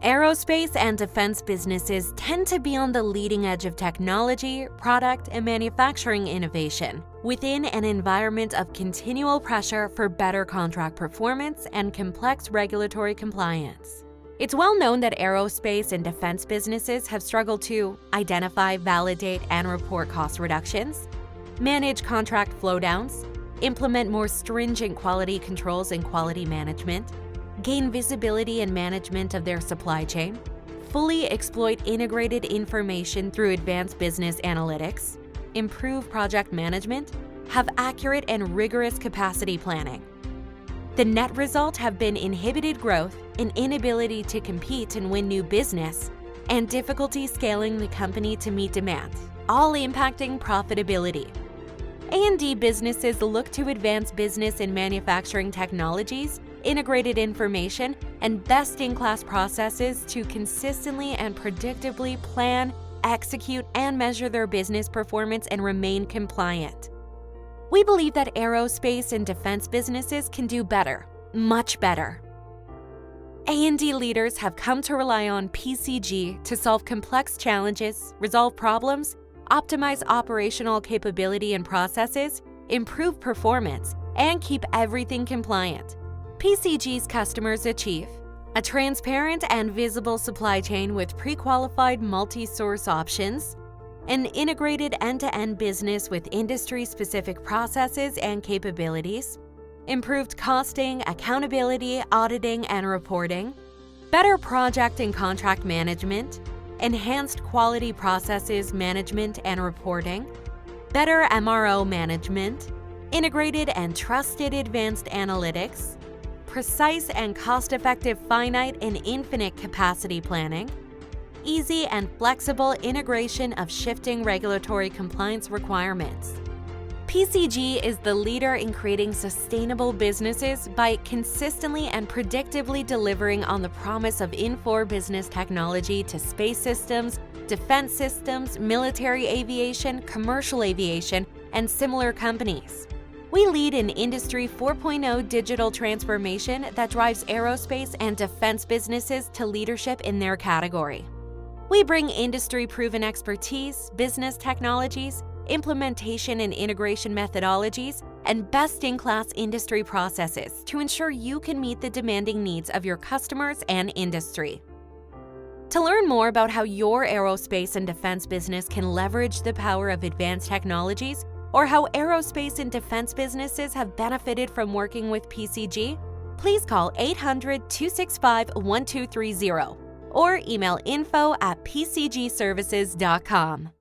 Aerospace and defense businesses tend to be on the leading edge of technology, product, and manufacturing innovation, within an environment of continual pressure for better contract performance and complex regulatory compliance. It's well known that aerospace and defense businesses have struggled to identify, validate, and report cost reductions, manage contract flowdowns, implement more stringent quality controls and quality management, gain visibility and management of their supply chain, fully exploit integrated information through advanced business analytics, improve project management, have accurate and rigorous capacity planning. The net result have been inhibited growth, an inability to compete and win new business, and difficulty scaling the company to meet demand, all impacting profitability. A&D businesses look to advance business and manufacturing technologies, integrated information, and best-in-class processes to consistently and predictably plan, execute, and measure their business performance and remain compliant. We believe that aerospace and defense businesses can do better, much better. A&D leaders have come to rely on PCG to solve complex challenges, resolve problems, optimize operational capability and processes, improve performance, and keep everything compliant. PCG's customers achieve a transparent and visible supply chain with pre-qualified multi-source options, an integrated end-to-end business with industry-specific processes and capabilities, improved costing, accountability, auditing, and reporting, better project and contract management, enhanced quality processes management and reporting, better MRO management, integrated and trusted advanced analytics, precise and cost-effective finite and infinite capacity planning, easy and flexible integration of shifting regulatory compliance requirements. PCG is the leader in creating sustainable businesses by consistently and predictably delivering on the promise of in-for business technology to space systems, defense systems, military aviation, commercial aviation, and similar companies. We lead in Industry 4.0 digital transformation that drives aerospace and defense businesses to leadership in their category. We bring industry-proven expertise, business technologies, implementation and integration methodologies, and best-in-class industry processes to ensure you can meet the demanding needs of your customers and industry. To learn more about how your aerospace and defense business can leverage the power of advanced technologies, or how aerospace and defense businesses have benefited from working with PCG, please call 800-265-1230 or email info@pcgservices.com.